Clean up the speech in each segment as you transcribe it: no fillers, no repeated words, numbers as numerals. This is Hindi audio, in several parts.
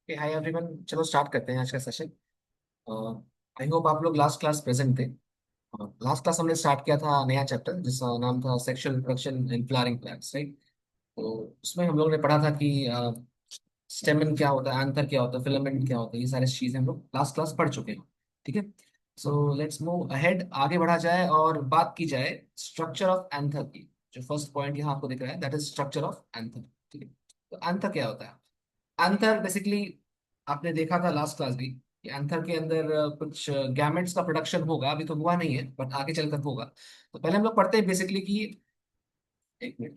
हाय एवरीवन, चलो स्टार्ट करते हैं आज का सेशन। आई होप आप लोग लास्ट क्लास प्रेजेंट थे। लास्ट क्लास हमने स्टार्ट किया था नया चैप्टर जिसका नाम था sexual reproduction in flowering plants, right. तो उसमें हम लोग ने पढ़ा था कि स्टेमन क्या होता है, एंथर क्या होता है, फिलामेंट क्या होता है, ये सारी चीजें हम लोग लास्ट क्लास पढ़ चुके हैं। ठीक है। सो लेट्स मूव अहेड, आगे बढ़ा जाए और बात की जाए स्ट्रक्चर ऑफ एंथर की। जो फर्स्ट पॉइंट यहाँ आपको दिख रहा है that is structure of anther. ठीक है। तो एंथर क्या होता है? एंथर बेसिकली आपने देखा था लास्ट क्लास भी कि एंथर के अंदर कुछ गैमेट्स का प्रोडक्शन होगा, अभी तो हुआ नहीं है बट आगे चलकर होगा। तो पहले हम लोग पढ़ते हैं बेसिकली कि, एक मिनट,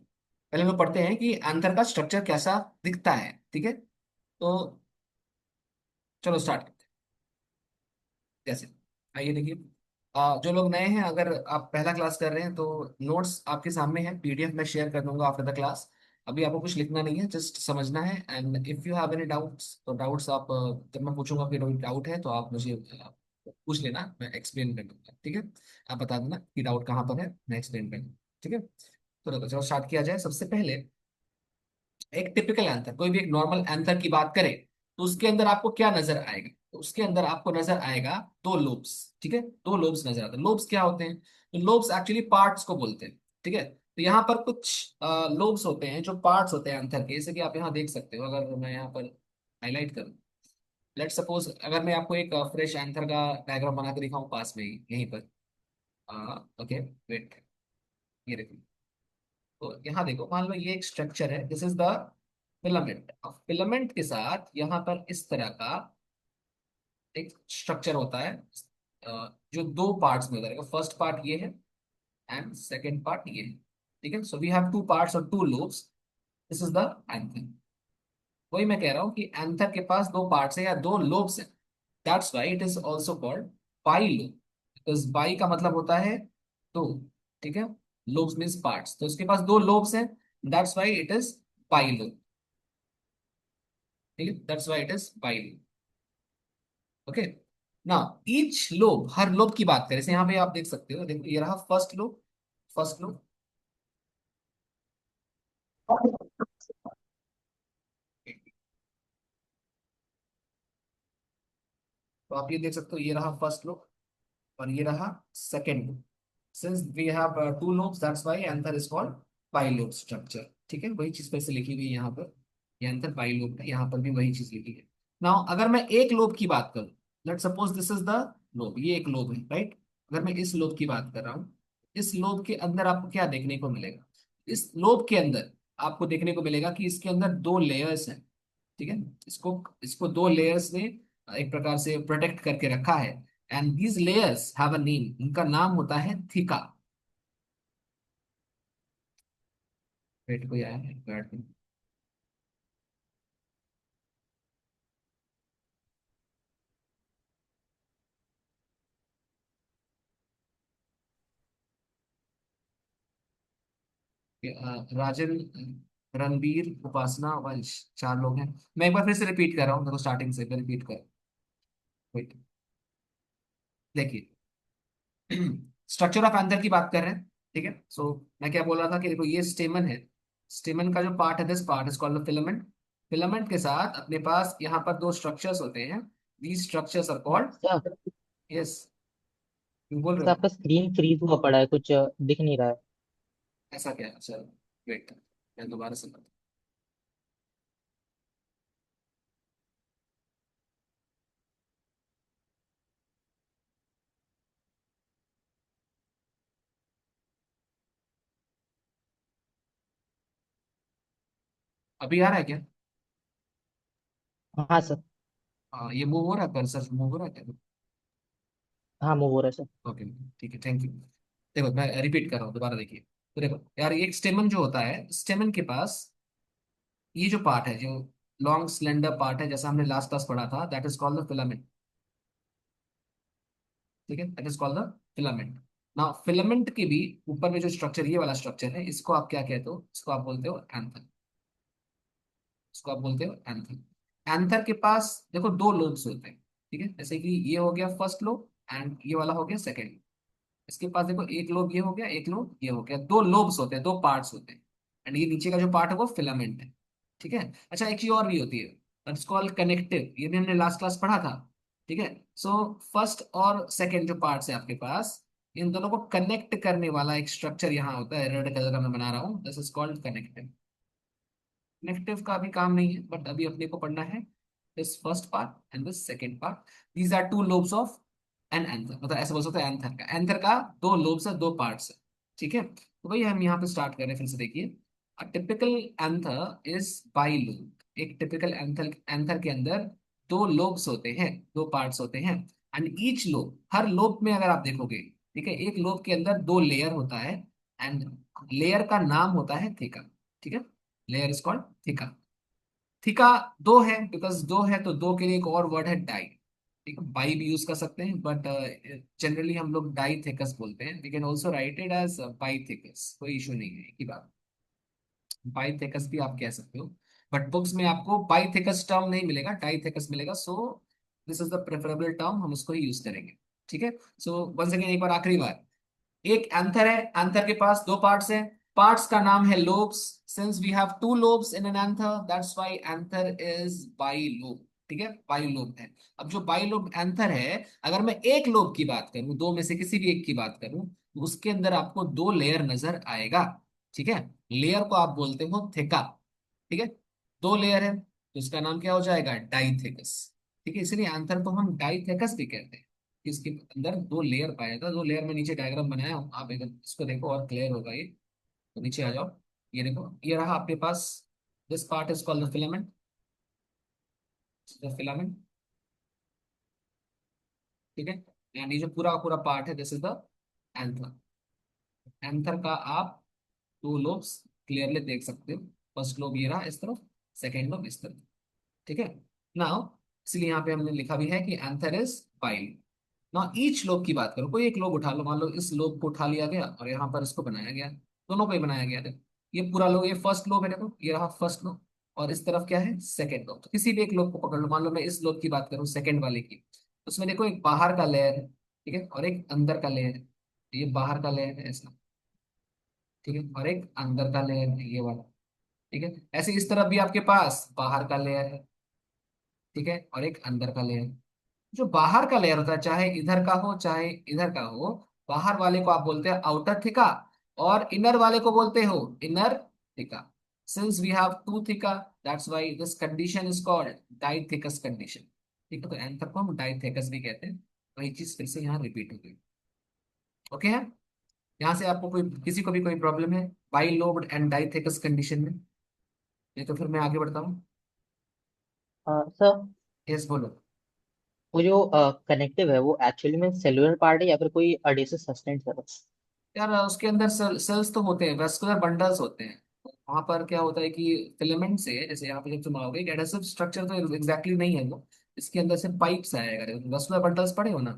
पहले हम लोग पढ़ते हैं कि एंथर का स्ट्रक्चर कैसा दिखता है। ठीक है। तो चलो स्टार्ट करते हैं। कैसे? आइए देखिए। जो लोग नए हैं, अगर आप पहला क्लास कर रहे हैं तो नोट्स आपके सामने हैं, पीडीएफ में शेयर कर दूंगा आफ्टर द क्लास। अभी आपको कुछ लिखना नहीं है, जस्ट समझना है। And if you have any doubts तो डाउट्स आप जब मैं पूछूंगा कि डाउट है तो आप मुझे पूछ लेना, मैं एक्सप्लेन कर दूंगा। ठीक है। आप बता देना कि डाउट कहाँ पर है, मैं एक्सप्लेन कर दूंगा। ठीक है। तो देखो, चलो स्टार्ट किया जाए। सबसे पहले एक टिपिकल आंसर, कोई भी एक नॉर्मल आंसर की बात करें तो उसके अंदर आपको क्या नजर आएगा? तो उसके अंदर आपको नजर आएगा दो लोब्स। ठीक है। दो लोब्स नजर आते हैं। लोब्स क्या होते हैं? तो लोब्स एक्चुअली पार्ट्स को बोलते हैं। ठीक है। तो यहाँ पर कुछ लोब्स होते हैं जो पार्ट्स होते हैं आंसर के, जैसे कि आप यहाँ देख सकते हो। अगर मैं यहाँ पर हाईलाइट करूँ, लेट सपोज अगर मैं आपको एक फ्रेश आंसर का डायग्राम बना के दिखाऊं पास में ही यहीं पर। ओके, वेट, ये देखो। तो यहाँ देखो, मान लो ये एक स्ट्रक्चर है, दिस इज द फिलामेंट। अब फिलामेंट के साथ यहाँ पर इस तरह का एक स्ट्रक्चर होता है, जो दो पार्ट्स में होता है। फर्स्ट पार्ट ये है एंड सेकेंड पार्ट ये है। ठीक है। So we have two parts और two lobes. This is the anther. वही मैं कह रहा हूँ कि एंथर के पास दो पार्ट्स है या दो लोब्स है। That's why it is also called by lobe, because by का मतलब होता है दो। ठीक है। लोब्स मीन्स पार्ट्स, तो इसके पास दो लोब्स हैं। That's why it is bilobe. ठीक है। That's why it is by lobe. Okay. ना, ईच लोब, हर लोब की बात करें, जैसे यहाँ पे आप देख सकते हो, देखो ये रहा फर्स्ट लोब। First lobe. तो आप ये देख सकते हो, ये रहा फर्स्ट लोब और ये रहा second lobe. Since we have two lobes that's why answer is called bilobe structure. ठीक है। वही चीज फिर से लिखी हुई है यहाँ पर, ये आंसर बाइलोब है, यहाँ पर भी वही चीज लिखी है। नाउ अगर मैं एक लोब की बात करूं, let suppose this is the lobe, ये एक लोब है, राइट। अगर मैं इस लोब की बात कर रहा हूँ, इस लोब के अंदर आपको क्या देखने को मिलेगा? इस लोब के अंदर आपको देखने को मिलेगा कि इसके अंदर दो लेयर्स हैं। ठीक है। इसको इसको दो लेयर्स ने एक प्रकार से प्रोटेक्ट करके रखा है। And these layers have a name, इनका नाम होता है थीका। वेट, कोई आया है गार्ड में? राजन, रणबीर, उपासना, वंश, चार लोग हैं। मैं एक बार फिर से रिपीट कर रहा हूँ, देखो स्टार्टिंग से मैं रिपीट कर। वेट, देखिए। स्ट्रक्चर ऑफ एंथर की बात कर रहे हैं। ठीक है। सो मैं क्या बोल रहा था कि देखो ये स्टेमन है। स्टेमन का जो पार्ट है, this part is called filament. Filament के साथ अपने पास यहाँ पर दो स्ट्रक्चर्स होते हैं। These structures are called, sir yes, बोल रहे सर हो? आपका स्क्रीन फ्रीज हुआ पड़ा है, कुछ दिख नहीं रहा है। ऐसा क्या है? चलो वेट, मैं दोबारा से करता हूँ। अभी आ रहा है क्या? हाँ सर। ये मूव हो रहा है, कर्सर मूव हो रहा है क्या? हाँ मूव हो रहा है सर। ओके, ठीक है, थैंक यू। देखो मैं रिपीट कर रहा हूँ, दोबारा देखिए। तो देखो यार, ये एक स्टेमन जो होता है, स्टेमन के पास ये जो पार्ट है, जो लॉन्ग स्लेंडर पार्ट है, जैसा हमने लास्ट क्लास पढ़ा था, that is called the filament. ठीक है। That is called the filament. ना, फिलामेंट के भी ऊपर में जो स्ट्रक्चर, ये वाला स्ट्रक्चर है, इसको आप क्या कहते हो? इसको आप बोलते हो एंथर। इसको आप बोलते हो एंथर। एंथर के पास देखो दो लोब्स होते हैं। ठीक है। जैसे कि ये हो गया फर्स्ट लोब एंड ये वाला हो गया सेकेंड। इसके पास देखो एक लोब ये हो गया, एक लोब ये हो गया, दो लोब्स होते हैं, दो पार्ट्स होते हैं। एंड ये नीचे का जो पार्ट है वो फिलामेंट है। ठीक है। अच्छा, एक चीज और भी होती है। दैट्स कॉल्ड कनेक्टिव, ये भी हमने लास्ट क्लास पढ़ा था। ठीक है। सो फर्स्ट और सेकंड जो पार्ट्स है आपके पास, इन दोनों को कनेक्ट करने वाला एक स्ट्रक्चर यहाँ होता है, रेड कलर का मैं बना रहा हूँ, this is called connective. Connective का भी काम नहीं है, बट अभी अपने को पढ़ना है this first part and this second part. These are two lobes of an anther, मतलब ऐसे बोल सकते हैं एंथर का दो लोब्स है, दो पार्ट्स है। ठीक है, तो वही हम यहाँ पे स्टार्ट कर रहे हैं फिर से, देखिए। A typical anther is by lobe. एक टिपिकल एंथर एंथर के अंदर दो लोब्स होते हैं, दो पार्ट्स होते हैं। And each lobe, her lobe में अगर आप देखोगे, ठीक है, एक लोब के अंदर दो लेयर होता है। एंड लेयर का नाम होता है थीका। ठीक है, layer is called theca. Theca दो है, बिकॉज दो है तो दो के लिए एक और वर्ड है डाई। ठीक है, बाई भी यूज कर सकते हैं, बट जनरली हम लोग डाई थेकस बोलते हैं। We can also write it as bithecous, कोई इशू नहीं है, एक ही बात। बाई थेकस भी आप कह सकते हो, बट बुक्स में आपको बाई थेकस टर्म नहीं मिलेगा, डाई थेकस मिलेगा। So this is the preferable term, हम उसको ही यूज करेंगे। ठीक है। सो वंस अगेन, एक बार आखिरी बार, एक एंथर है, एंथर के पास दो पार्ट्स हैं, पार्ट्स का नाम है lobes. Since we have two lobes in an anther, that's why anther is bilobe. ठीक है, बाई लोब है। अब जो बाई लोब एंथर है, अगर मैं एक लोब की बात करूं, दो में से किसी भी एक की बात करूं, तो उसके अंदर आपको दो लेयर नजर आएगा। ठीक है, लेयर को आप बोलते हो थेका। ठीक है, दो लेयर है तो इसका नाम क्या हो जाएगा, डाइथेकस। ठीक है, इसलिए एंथर को हम डाइथेकस भी कहते हैं। इसके अंदर दो लेयर पाया जाता है, दो लेयर में नीचे डायग्राम बनाया हूं, आप अगर इसको देखो और क्लियर होगा ये। तो नीचे आ जाओ, ये देखो, ये रहा आपके पास, this part is called the filament. The filament, ठीक है। एंड ये जो पूरा पूरा पार्ट है, this is the anther. Anther का आप दो लोब्स क्लियरली देख सकते हो। फर्स्ट लोब ये रहा इस तरफ, सेकेंड लोब इस तरफ। ठीक है। नाउ, इसलिए यहाँ पे हमने लिखा भी है कि एंथर इज पाइल। ना ईच लोब की बात करो, कोई एक लोब उठा लो, मान लो इस लोब को उठा लिया गया और यहाँ पर इसको बनाया गया, दोनों को ही बनाया गया। देखो, ये पूरा लोब, ये फर्स्ट लोब है, देखो ये रहा फर्स्ट लोब, और इस तरफ क्या है, सेकंड लोब। तो किसी भी एक लोब को पकड़ लो, मान लो मैं इस लोब की बात करूँ, सेकंड वाले की, उसमें देखो एक बाहर का लेयर है, ठीक है, और एक अंदर का लेयर है। ये बाहर का लेयर है ऐसा, ठीक है, और एक अंदर का लेयर है ये वाला। ठीक है, ऐसे इस तरफ भी आपके पास बाहर का लेयर है, ठीक है, और एक अंदर का लेयर। जो बाहर का लेयर होता है, चाहे इधर का हो चाहे इधर का हो, बाहर वाले को आप बोलते हैं आउटर थिका, और इनर वाले को बोलते हो inner theca. Since we have two theca, that's why this condition is called dithecous condition. ठीक है, तो एंथर को हम डाइथिकस भी कहते हैं। वही चीज फिर से यहाँ रिपीट हो गई। ओके है, यहाँ से आपको कोई, किसी को भी कोई प्रॉब्लम है बाई लोब्ड एंड डाइथिकस कंडीशन में? नहीं तो फिर मैं आगे बढ़ता हूँ। सर, यस, बोलो। वो जो कनेक्टिव है वो एक्चुअली में सेलुलर पार्ट है या फिर कोई एडिटिव सब्सटेंस है बस? यार उसके अंदर सेल्स तो होते हैं, वेस्कुलर बंडल्स होते हैं। वहां पर क्या होता है कि फिलामेंट से, जैसे यहाँ पे जब तुम आओगे, एक एडहेसिव स्ट्रक्चर तो एग्जैक्टली नहीं है वो, इसके अंदर से पाइप्स आएगा। वेस्कुलर बंडल्स पढ़े हो ना?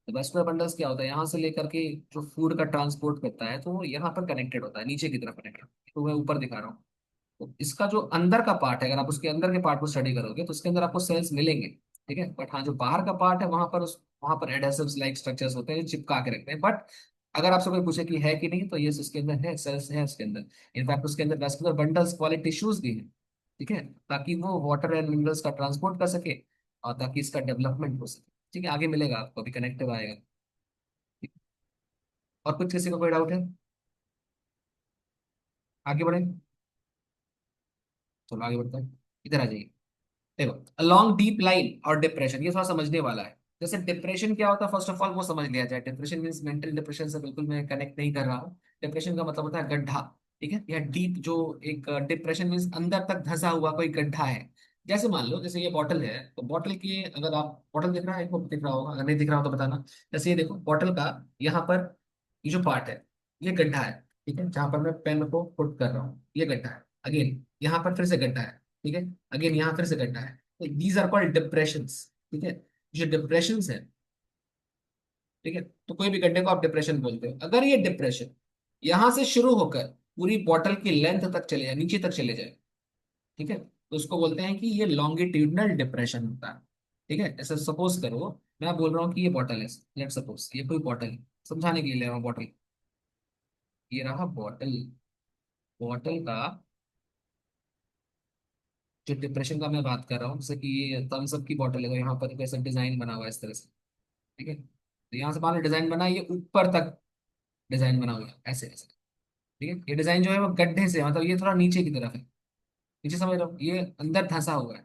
तो वेस्कुलर बंडल्स क्या होता है, यहाँ से लेकर के जो फूड का ट्रांसपोर्ट करता है, तो वो यहाँ पर कनेक्टेड होता है, नीचे की तरफ कनेक्टेड। तो मैं ऊपर दिखा रहा हूँ। तो इसका जो अंदर का पार्ट है, अगर आप उसके अंदर के पार्ट को स्टडी करोगे तो उसके अंदर आपको सेल्स मिलेंगे। ठीक है, बट हाँ, जो बाहर का पार्ट है वहां पर वहां पर एडहेसिव्स लाइक स्ट्रक्चर्स होते हैं जो चिपका के रखते हैं। बट अगर आपसे कोई पूछे कि है कि नहीं, तो ये उसके अंदर है, सेल्स है उसके अंदर। इनफैक्ट उसके अंदर वेस्कुलर बंडल्स वाले टिश्यूज भी हैं। ठीक है, ताकि वो वाटर एंड मिनरल्स का ट्रांसपोर्ट कर सके, और ताकि इसका डेवलपमेंट हो सके। ठीक है, आगे मिलेगा आपको, अभी कनेक्टिव आएगा। ठीक है? और कुछ किसी को कोई डाउट है? आगे बढ़े, चलो आगे बढ़ते हैं। इधर आ जाइए। देखो, लॉन्ग डीप लाइन और डिप्रेशन, ये थोड़ा समझने वाला है। जैसे डिप्रेशन क्या होता है, फर्स्ट ऑफ ऑल वो समझ लिया जाए। डिप्रेशन मीन्स मेंटल डिप्रेशन से बिल्कुल मैं कनेक्ट नहीं कर रहा हूँ। डिप्रेशन का मतलब होता है गड्ढा। ठीक है, यह डीप, जो एक डिप्रेशन मीन्स अंदर तक धंसा हुआ कोई गड्ढा है। जैसे मान लो, जैसे ये बॉटल है, तो बॉटल की, अगर आप बॉटल दिख रहा है, आपको दिख रहा होगा, अगर नहीं दिख रहा हो तो बताना। जैसे ये देखो बॉटल का, यहाँ पर ये जो पार्ट है, ये गड्ढा है। ठीक है, जहां पर मैं पेन को पुट कर रहा हूँ, ये गड्ढा है। अगेन यहाँ पर फिर से गड्ढा है। ठीक है, अगेन यहाँ फिर से गड्ढा है। तो दीज आर कॉल्ड डिप्रेशंस। ठीक है, जो डिप्रेशंस है, ठीक है, तो कोई भी गड्ढे को आप डिप्रेशन बोलते हो। अगर ये डिप्रेशन यहां से शुरू होकर पूरी बॉटल की लेंथ तक चले जाए, नीचे तक चले जाए, ठीक है, तो उसको बोलते हैं कि ये लॉन्गिट्यूडनल डिप्रेशन होता है। ठीक है, ऐसे सपोज करो, मैं बोल रहा हूँ कि ये बॉटल है, लेट सपोज ये कोई बॉटल है, समझाने के लिए ले रहा हूँ बॉटल। ये रहा बॉटल, बॉटल का जो डिप्रेशन का मैं बात कर रहा हूँ, जैसे कि ये थम्स अप की बॉटल है, तो यहाँ पर वैसा डिजाइन बना हुआ है इस तरह से। ठीक है, तो यहाँ से मान लो डिजाइन बना है, ये ऊपर तक डिजाइन बना हुआ है ऐसे ऐसे। ठीक है, ये डिजाइन जो है वो गड्ढे से, मतलब ये थोड़ा नीचे की तरफ है, नीचे समझ रहे हो, ये अंदर धंसा हुआ है।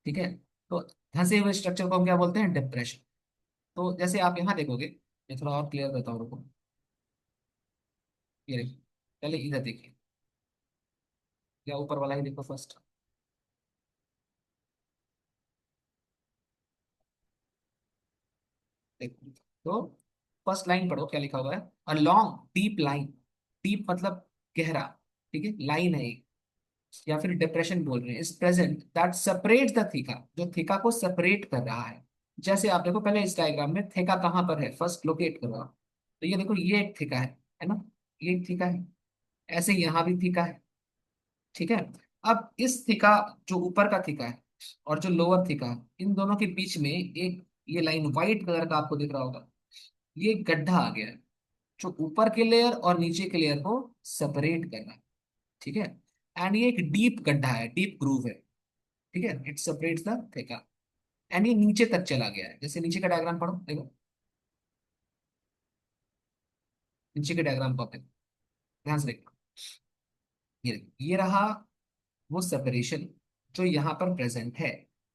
ठीक है, तो धंसे हुए स्ट्रक्चर को हम क्या बोलते हैं, डिप्रेशन। तो जैसे आप यहाँ देखोगे, मैं थोड़ा और क्लियर करता हूँ, रुको। ये देखिए, पहले इधर देखिए, या ऊपर वाला ही देखो फर्स्ट। देखो, तो फर्स्ट लाइन पढ़ो क्या लिखा हुआ है, a long deep line. Deep मतलब गहरा, ठीक है, लाइन है एक, या फिर डिप्रेशन बोल रहे हैं, is present that separate the theca, जो थीका को सेपरेट कर रहा है। जैसे आप देखो पहले इस डायग्राम में थीका कहाँ पर है, फर्स्ट लोकेट करो आप। तो ये देखो, ये एक थीका है ना, ये एक थीका है, ऐसे ही यहाँ भी थीका है। ठीक है, अब इस थीका, जो ऊपर का थीका है और जो लोअर थीका है, इन दोनों के बीच में एक ये लाइन व्हाइट कलर का आपको दिख रहा होगा, ये गड्ढा आ गया है, जो ऊपर के लेयर और नीचे के लेयर को सेपरेट कर रहा है। ठीक है, एंड ये एक डीप गड्ढा है, डीप ग्रूव है। ठीक है, it separates the theca, and ये नीचे तक चला गया है। जैसे नीचे का डायग्राम पढ़ो, देखो नीचे के डायग्राम को आप देखो, ध्यान से देखो। ये रहा वो सेपरेशन जो यहाँ पर प्रेजेंट है,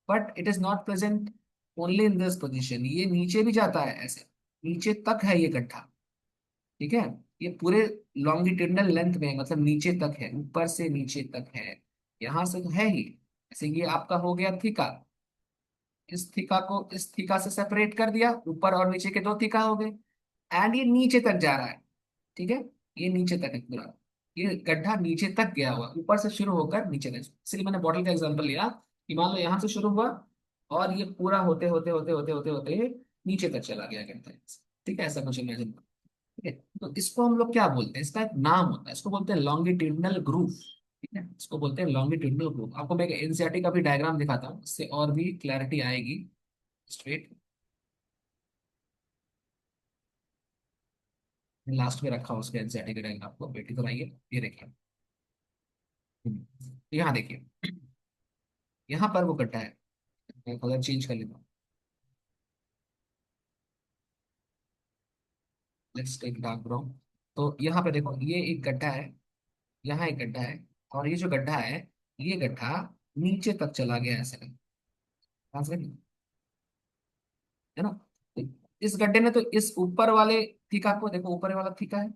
but it is not present only in this position, ये नीचे भी जाता है ऐसे, नीचे तक है ये गड्ढा। ठीक है, ये पूरे लॉन्गिट्यूडनल लेंथ में है, मतलब नीचे तक है, ऊपर से नीचे तक है, यहाँ से तो है ही। जैसे ये आपका हो गया थीका, इस थीका को इस थीका से सेपरेट कर दिया, ऊपर और नीचे के दो थीका हो गए, एंड ये नीचे तक जा रहा है। ठीक है, ये नीचे तक है पूरा, ये गड्ढा नीचे तक गया हुआ, ऊपर से शुरू होकर नीचे तक। इसलिए मैंने बॉटल का एग्जांपल लिया कि मान लो यहाँ से शुरू हुआ और ये पूरा होते होते होते होते होते होते नीचे तक चला गया गड्ढा। ठीक है, ऐसा कुछ इमेजिन। ठीक है, तो इसको हम लोग क्या बोलते हैं, इसका एक नाम होता है, इसको बोलते हैं लॉन्गिट्यूडनल ग्रूव। ठीक है, इसको बोलते हैं लॉन्गिट्यूडनल ग्रूव। आपको मैं एनसीईआरटी का भी डायग्राम दिखाता हूँ, इससे और भी क्लैरिटी आएगी स्ट्रेट। लास्ट में रखा हूँ उसके एनसीईआरटी का डायग्राम, आपको बेटी तो आइए, ये देखिए। यहाँ देखिए, यहाँ पर वो गड्ढा है, मैं कलर चेंज कर लेता हूँ, लेट्स टेक डार्क ब्राउन। तो यहाँ पे देखो, ये एक गड्ढा है, यहाँ एक गड्ढा है, और ये जो गड्ढा है, ये गड्ढा नीचे तक चला गया है ऐसे में, ध्यान से देखिए, है ना। तो इस गड्ढे ने तो इस ऊपर वाले थीका को देखो, ऊपर वाला थीका है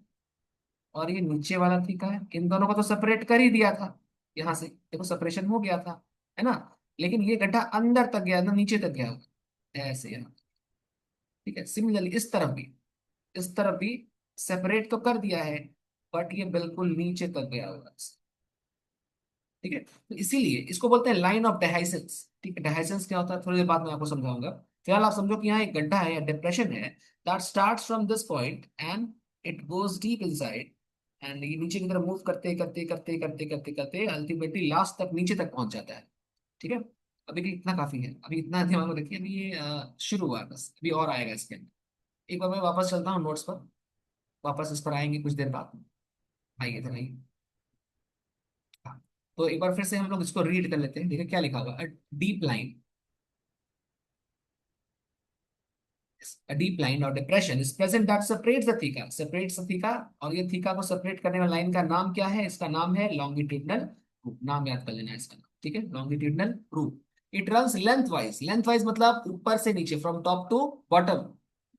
और ये नीचे वाला थीका है, इन दोनों को तो सेपरेट कर ही दिया था, यहाँ से देखो सेपरेशन हो गया था, है ना। लेकिन ये गड्ढा अंदर तक गया था, नीचे तक गया होगा ऐसे यहाँ। ठीक है, सिमिलरली इस तरफ भी सेपरेट तो कर दिया है, बट ये बिल्कुल नीचे तक गया होगा। ठीक है, तो इसीलिए इसको बोलते हैं लाइन ऑफ डेहाइसेंस। ठीक है, डेहाइसेंस क्या होता है थोड़ी देर बाद मैं आपको समझाऊंगा। फिलहाल आप समझो कि यहाँ एक गड्ढा है या डिप्रेशन है, that starts from this point and it goes deep inside, and ये नीचे की तरफ मूव करते करते करते करते करते करते अल्टीमेटली लास्ट तक नीचे तक पहुंच जाता है। ठीक है, अभी भी इतना काफी है, अभी इतना दिमाग में रखिए, अभी ये शुरू हुआ है बस, अभी और आएगा इसके अंदर। एक बार मैं वापस चलता हूँ नोट्स पर, वापस इस पर आएंगे कुछ देर बाद। आइए इधर आइए। हाँ, तो एक बार फिर से हम लोग इसको रीड कर लेते हैं, देखिए क्या लिखा हुआ है, deep line, a deep line or depression is present that separates the theta, separates the theta, और ये थीका को सेपरेट करने वाली लाइन का नाम क्या है, इसका नाम है लॉन्गिट्यूडनल रूप, नाम याद कर लेना है इसका नाम। ठीक है, लॉन्गिट्यूडनल रूप। इट रन्स लेंथ वाइज मतलब ऊपर से नीचे, फ्रॉम टॉप टू बॉटम,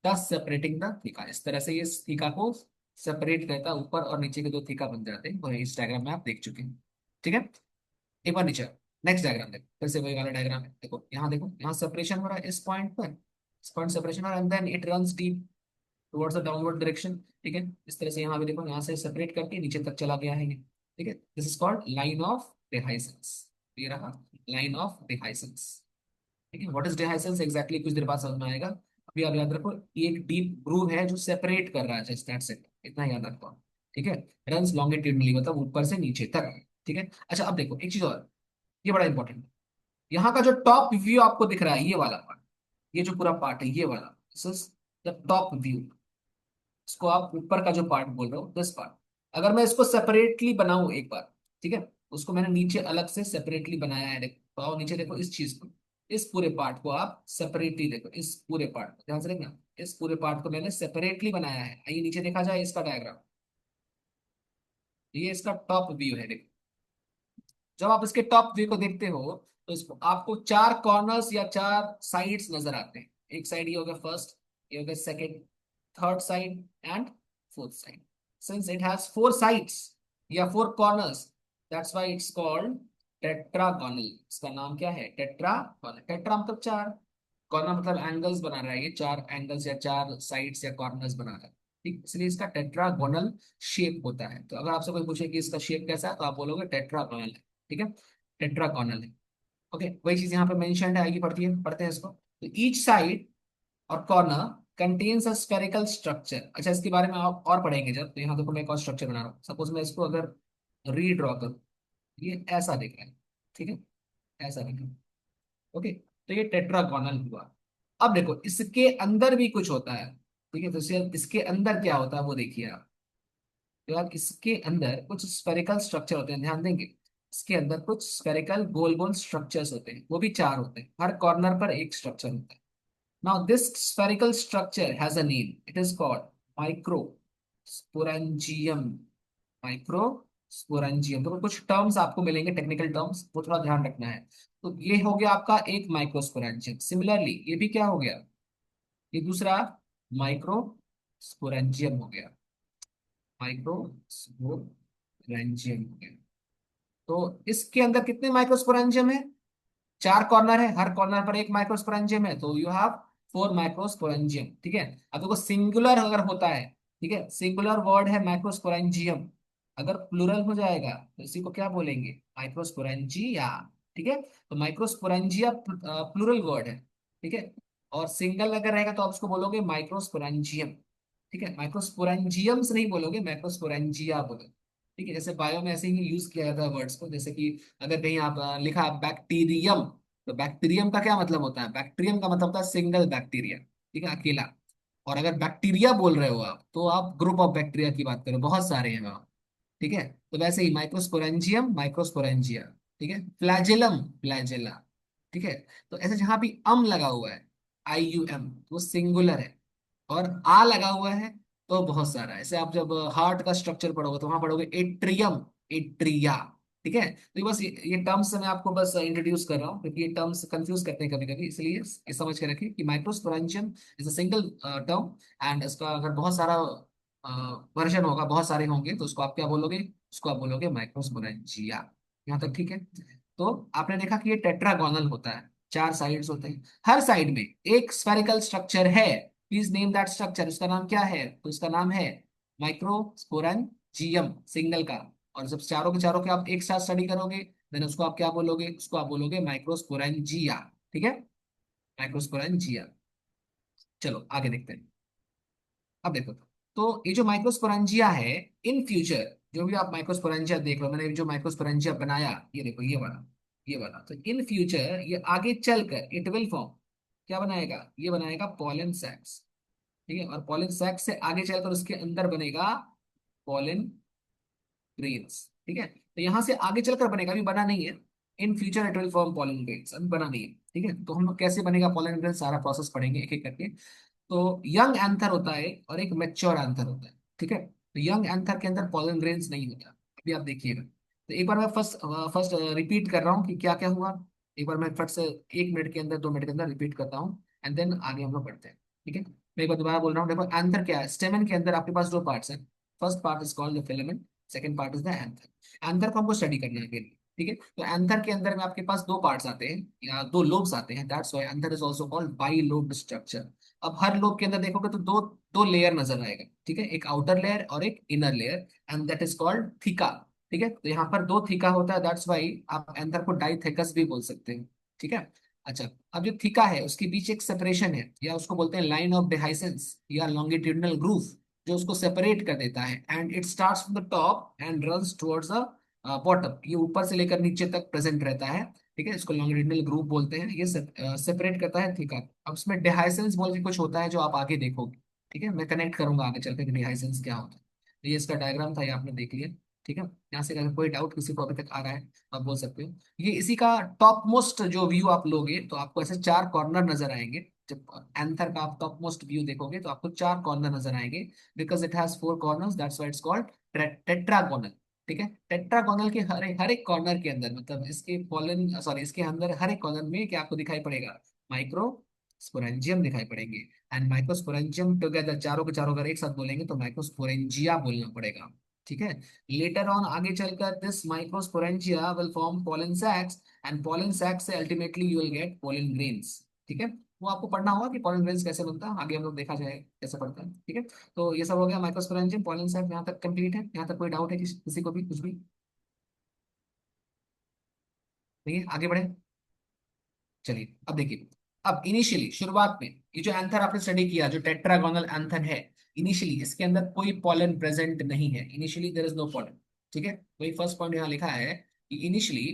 दस सेपरेटिंग द थीका, इस तरह से ये थीका को सेपरेट करता है, ऊपर और नीचे के दो थीका बन जाते हैं, वही इस डायग्राम में आप देख चुके हैं। ठीक है, एक बार नीचे, नेक्स्ट डायग्राम देखो, फिर से वही वाला डायग्राम है, देखो यहाँ सेपरेशन हो रहा है इस पॉइंट पर, इस पॉइंट सेपरेशन हो रहा है, and then it runs deep towards the downward direction. ठीक है, इस तरह से यहाँ भी देखो, यहाँ से सेपरेट करके नीचे तक चला गया है ये। ठीक है, this is called line of dehiscence, ये रहा लाइन ऑफ डेहाइसेंस। ठीक है, व्हाट इज डेहाइसेंस एग्जैक्टली कुछ देर बाद समझ में आएगा, अभी आप याद रखो ये एक डीप ग्रूव है जो सेपरेट कर रहा है, जस्ट दैट्स इट, इतना याद रखो आप। ठीक है, रन्स लॉन्गिट्यूडनली मतलब ऊपर से नीचे तक। ठीक है, अच्छा अब देखो एक चीज और, ये बड़ा इंपॉर्टेंट, यहाँ का जो टॉप व्यू आपको दिख रहा है, ये वाला पार्ट, ये जो पूरा पार्ट है ये वाला, this is the top view, इसको आप ऊपर का जो पार्ट बोल रहे हो, दिस पार्ट। अगर मैं इसको सेपरेटली बनाऊं एक बार, ठीक है, उसको मैंने नीचे अलग से सेपरेटली बनाया है। देखो तो आओ नीचे देखो इस चीज को, इस पूरे पार्ट को आप सेपरेटली देखो, इस पूरे पार्ट को ध्यान से देखना, इस पूरे पार्ट को मैंने सेपरेटली बनाया है। आइए नीचे देखा जाए इसका डायग्राम। ये इसका टॉप व्यू है देखो। जब आप इसके टॉप व्यू को देखते हो तो इसको आपको चार कॉर्नर्स या चार साइड्स नजर आते हैं। एक साइड ये हो गया फर्स्ट, ये हो गया second, third side and fourth side. Since it has four sides या four corners, that's why it's called tetragonal. इसका नाम क्या है? टेट्रागोनल। टेट्रा मतलब चार, कॉर्नर मतलब एंगल्स बना रहा है, ये चार एंगल्स या चार साइड्स या कॉर्नर्स बना रहा है। ठीक, इसलिए इसका टेट्रागोनल शेप होता है। तो अगर आपसे कोई पूछे कि इसका शेप कैसा है तो आप बोलोगे टेट्रागोनल है। ठीक है, टेट्रागोनल है। ओके, वही चीज यहाँ पे मेंशन्ड है, आगे पढ़ती है, पढ़ते हैं इसको। तो ईच साइड और corner contains a spherical structure. अच्छा, इसके बारे में आप और पढ़ेंगे जब। तो यहाँ देखो मैं एक और स्ट्रक्चर बना रहा हूँ। सपोज मैं इसको अगर रीड्रॉ करूँ, ये ऐसा दिख रहा है। ठीक है, ऐसा दिख रहा है। ओके, तो ये टेट्रागोनल हुआ। अब देखो इसके अंदर भी कुछ होता है। ठीक है, तो इसके अंदर क्या होता है वो देखिए आप। तो यार इसके अंदर कुछ स्फेरिकल स्ट्रक्चर होते हैं, ध्यान देंगे। इसके अंदर कुछ स्फेरिकल गोल गोल स्ट्रक्चर्स होते हैं, वो भी चार होते हैं, हर कॉर्नर पर एक स्ट्रक्चर होता है। Now this spherical structure has a name, it is called microsporangium. Microsporangium, तो कुछ टर्म्स आपको मिलेंगे, टेक्निकल टर्म्स, वो थोड़ा ध्यान रखना है। तो ये हो गया आपका एक माइक्रोस्पोरेंजियम। सिमिलरली ये भी क्या हो गया, ये दूसरा माइक्रोस्पोरेंजियम हो गया। माइक्रोस्पोरेंजियम हो गया। तो इसके अंदर कितने माइक्रोस्पोरेंजियम है? चार कॉर्नर है, हर कॉर्नर पर एक माइक्रोस्पोरेंजियम है, तो यू हैव फोर माइक्रोस्पोरेंजियम। ठीक है, अब देखो सिंगुलर अगर होता है, ठीक है, सिंगुलर वर्ड है माइक्रोस्पोरेंजियम। अगर प्लूरल हो जाएगा तो इसी को क्या बोलेंगे? माइक्रोस्पोरेंजिया। ठीक है, तो माइक्रोस्पोरेंजिया प्लूरल वर्ड है। ठीक है, और सिंगल अगर रहेगा तो आप उसको बोलोगे माइक्रोस्पोरेंजियम। ठीक है, माइक्रोस्पोरेंजियम्स नहीं बोलोगे, माइक्रोस्पोरेंजिया बोलोगे। ठीक है, जैसे बायो में ऐसे ही यूज किया जाता है वर्ड्स को। जैसे कि अगर कहीं आप लिखा बैक्टीरियम, तो बैक्टीरियम का क्या मतलब होता है? बैक्टीरियम का मतलब होता है सिंगल बैक्टीरिया। ठीक है, अकेला। और अगर बैक्टीरिया बोल रहे हो आप तो आप ग्रुप ऑफ बैक्टीरिया की बात करो, बहुत सारे हैं वहाँ। ठीक है, तो वैसे ही माइक्रोस्पोरेंजियम, माइक्रोस्पोरेंजिया। ठीक है, फ्लैजेलम, फ्लैजेला। ठीक है, तो ऐसे जहां भी अम लगा हुआ है, IUM, वो सिंगुलर है। और आ लगा हुआ है तो बहुत सारा है। ऐसे आप जब हार्ट का स्ट्रक्चर पढ़ोगे तो वहां पढ़ोगे एट्रियम, एट्रिया। ठीक है, तो ये बस ये टर्म्स मैं आपको बस इंट्रोड्यूस कर रहा हूँ, क्योंकि ये टर्म्स कंफ्यूज करते हैं कभी कभी, इसलिए ये समझ के रखिए कि microsporangium is a single term. And इसका अगर बहुत सारा वर्जन होगा, बहुत सारे होंगे, तो उसको आप क्या बोलोगे? उसको आप बोलोगे माइक्रोस्पोरेंजिया। यहाँ तक ठीक है? तो आपने देखा कि ये टेट्रागोनल होता है, चार साइड्स होते हैं, हर साइड में एक स्फेरिकल स्ट्रक्चर है। प्लीज नेम दैट स्ट्रक्चर, उसका नाम क्या है? तो उसका नाम है माइक्रोस्पोरेंजियम, सिंगल का। और जब चारों के चारों के आप एक साथ स्टडी करोगे, देन उसको आप क्या बोलोगे? उसको आप बोलोगे माइक्रोस्पोरेंजिया। ठीक है, माइक्रोस्पोरेंजिया। चलो आगे देखते हैं। अब देखो, तो ये जो माइक्रोस्पोरेंजिया है, इन फ्यूचर जो भी आप माइक्रोस्पोरेंजिया देख रहे हो, मैंने जो माइक्रोस्पोरेंजिया बनाया, ये देखो ये वाला, ये वाला, तो इन फ्यूचर ये आगे चलकर इट विल फॉर्म, क्या बनाएगा? ये बनाएगा पॉलन सैक्स। ठीक है, और पॉलन सैक्स से आगे चलकर उसके अंदर बनेगा पॉलन ग्रेन्स। ठीक है, तो यहां से आगे चलकर बनेगा, अभी बना नहीं है। In future it will form pollen grains, अभी बना नहीं है। ठीक है, तो हम लोग कैसे बनेगा पॉलन ग्रेन्स, सारा प्रोसेस पढ़ेंगे एक एक करके। तो यंग एंथर होता है और एक मैच्योर एंथर होता है। ठीक है, तो यंग एंथर के अंदर पॉलन ग्रेन्स नहीं होता, अभी आप देखिएगा। तो एक बार मैं फर्स्ट फर्स्ट रिपीट कर रहा हूँ कि क्या क्या हुआ। एक बार मैं फट से 1 मिनट के अंदर, 2 मिनट के अंदर रिपीट करता हूँ, एंड देन आगे हम लोग बढ़ते हैं। ठीक है, मैं एक बार दोबारा बोल रहा हूँ। देखो एंथर क्या है, स्टेमन के अंदर आपके पास दो पार्ट्स हैं। First part is called the filament, second part is the anther. Anther को हमको स्टडी करना है अभी। ठीक है, तो एंथर के अंदर में आपके पास दो पार्ट्स आते हैं या दो लोब्स आते हैं, that's why anther is also called by lobed structure. अब हर लोब के अंदर देखोगे तो दो दो लेयर नजर आएगा। ठीक है, एक आउटर लेयर और एक inner layer, and that is called theca. ठीक है, तो यहाँ पर दो थीका होता है, दैट्स व्हाई आप एंथर को डाइथेकस भी बोल सकते हैं। ठीक है, अच्छा, अब जो थीका है उसके बीच एक सेपरेशन है, या उसको बोलते हैं लाइन ऑफ डिहाइसेंस या लॉन्गिट्यूडिनल ग्रूव, जो उसको सेपरेट कर देता है। And it starts from the top and runs towards the bottom, ये ऊपर से लेकर नीचे तक प्रेजेंट रहता है। ठीक है, इसको लॉन्गिट्यूडिनल ग्रुप बोलते हैं, ये सेपरेट करता है थीका। अब उसमें डिहाइसेंस बोल के कुछ होता है जो आप आगे देखोगे। ठीक है, मैं कनेक्ट करूंगा आगे चल के डिहाइसेंस क्या होता है। तो ये इसका डायग्राम था, ये आपने देख लिया। ठीक है, यहाँ से अगर कोई डाउट किसी को अभी तक आ रहा है तो आप बोल सकते हो। ये इसी का टॉप मोस्ट जो व्यू आप लोगे तो आपको ऐसे चार कॉर्नर नजर आएंगे। जब एंथर का आप टॉप मोस्ट व्यू देखोगे तो आपको चार कॉर्नर नजर आएंगे, because it has four corners, that's why it's called tetragonal. ठीक है, टेट्रागोनल के हर एक कॉर्नर के अंदर, मतलब इसके पॉलन सॉरी इसके अंदर हर एक कॉर्नर में क्या आपको दिखाई पड़ेगा, माइक्रो स्पोरेंजियम दिखाई पड़ेंगे। एंड माइक्रोस्पोरेंजियम टुगेदर, चारों के चारों अगर एक साथ बोलेंगे तो माइक्रोस्पोरेंजिया बोलना पड़ेगा। ठीक है, लेटर ऑन आगे चलकर this microsporangia will form pollen sacs, and pollen sacs से ultimately you will get pollen grains. ठीक है, वो आपको पढ़ना होगा कि पोलन ग्रेन्स कैसे बनता है, आगे हम लोग देखा जाए कैसे पढ़ता है। ठीक है, तो ये सब हो गया माइक्रोस्पोरेंजियम पोलन सैक, यहाँ तक कंप्लीट है। यहाँ तक कोई डाउट है किसी को भी कुछ भी? नहीं है, आगे बढ़े। चलिए अब देखिए, अब इनिशियली शुरुआत में ये जो एंथर आपने स्टडी किया, जो टेट्रागोनल एंथर है, इनिशियली इसके अंदर कोई पॉलन प्रेजेंट नहीं है, initially there is no pollen. ठीक है, वही फर्स्ट पॉइंट यहाँ लिखा है कि initially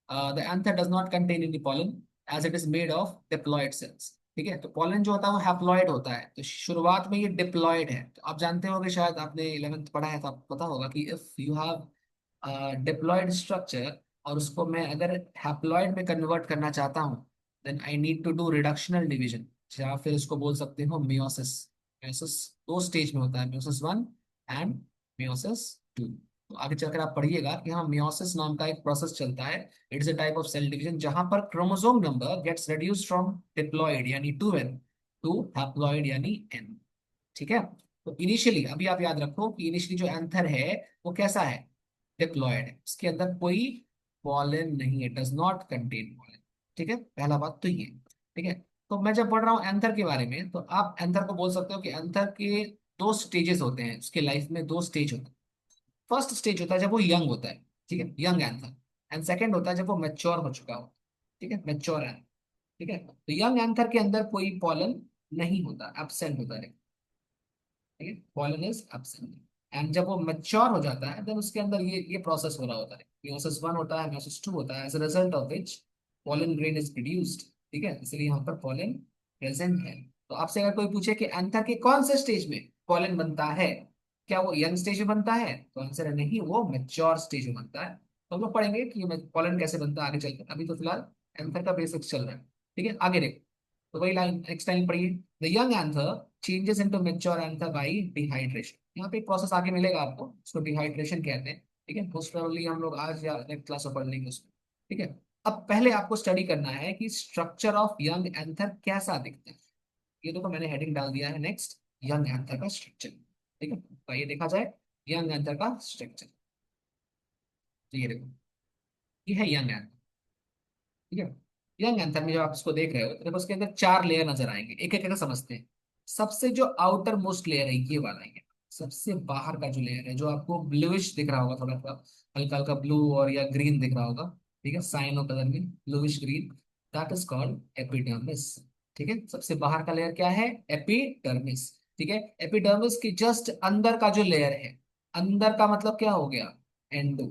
the anther does not contain any pollen as it is made of diploid cells. ठीक है, तो पॉलन जो होता है वो हैप्लॉयड होता है, तो शुरुआत में ये डिप्लॉयड है। तो आप जानते होंगे, शायद आपने 11th पढ़ा है तो आपको पता होगा कि if you have diploid structure और उसको मैं अगर हैप्लॉयड में कन्वर्ट करना चाहता हूँ, then I need to do reductional division, या फिर इसको बोल सकते हो मियोसिस। मियोसिस दो स्टेज में होता है, meiosis one and meiosis two. तो आगे चलकर आप पढ़िएगा कि हाँ, मियोसिस नाम का एक प्रोसेस चलता है। It's a type of cell division जहां पर chromosome number gets reduced from diploid यानी 2n टू हैप्लॉयड यानी n। ठीक है, तो इनिशियली अभी आप याद रखो कि इनिशियली जो एंथर है वो कैसा है, डिप्लॉयड है, उसके अंदर कोई पॉलन नहीं है, डज नॉट कंटेन पॉलन। ठीक है, पहला बात तो ये। ठीक है, तो मैं जब पढ़ रहा हूँ एंथर के बारे में तो आप एंथर को बोल सकते हो कि एंथर के दो स्टेजेस होते हैं, उसके लाइफ में दो स्टेज होते हैं। फर्स्ट स्टेज होता है जब वो यंग होता है, ठीक है, यंग एंथर। एंड सेकेंड होता है जब वो मैच्योर हो चुका हो। ठीक है, मैच्योर एंथर। ठीक है, तो यंग एंथर के अंदर कोई पॉलन नहीं होता, एब्सेंट होता है। ठीक है, पॉलन इज एब्सेंट। एंड जब वो मैच्योर हो जाता है देन उसके अंदर ये प्रोसेस हो रहा होता है, मियोसिस वन होता है, मियोसिस टू होता है, as a result of which pollen grain is produced. ठीक है, इसलिए यहाँ पर पॉलन प्रेजेंट है। तो आपसे अगर कोई पूछे कि एंथर के कौन से स्टेज में पॉलन बनता है, क्या वो यंग स्टेज में बनता है, तो आंसर है नहीं, वो मैच्योर स्टेज में बनता है। तो हम लोग पढ़ेंगे कि पॉलन कैसे बनता है आगे चलकर, अभी तो फिलहाल एंथर का बेसिक्स चल रहा है। ठीक है, आगे देखो, तो वही लाइन नेक्स्ट लाइन पढ़िए। The young anther changes into mature anther bye dehydration. यहाँ पे एक प्रोसेस आगे मिलेगा आपको, उसको डिहाइड्रेशन कहते हैं। ठीक है, मोस्ट प्रोबेबली हम लोग आज या नेक्स्ट क्लास में पढ़ लेंगे उसको। ठीक है, अब पहले आपको स्टडी करना है कि स्ट्रक्चर ऑफ यंग एंथर कैसा दिखता है। ये देखो मैंने हेडिंग डाल दिया है नेक्स्ट, यंग एंथर का स्ट्रक्चर। ठीक है, तो ये देखा जाए यंग एंथर का स्ट्रक्चर। तो ये देखो, ये है यंग एंथर। ठीक है, यंग एंथर में जब आप इसको देख रहे हो तो देखो उसके अंदर चार लेयर नजर आएंगे, एक एक करके समझते हैं। सबसे जो आउटर मोस्ट लेयर है ये वाला है, सबसे बाहर का जो लेयर है, जो आपको ब्लूइश दिख रहा होगा, थोड़ा थोड़ा हल्का हल्का ब्लू और या ग्रीन दिख रहा होगा। ठीक है, साइनो कलर में bluish green, that is called epidermis. ठीक है, सबसे बाहर का लेयर क्या है, एपिडर्मिस। ठीक है, एपिडर्मिस के जस्ट अंदर का जो लेयर है, अंदर का मतलब क्या हो गया, एंडो।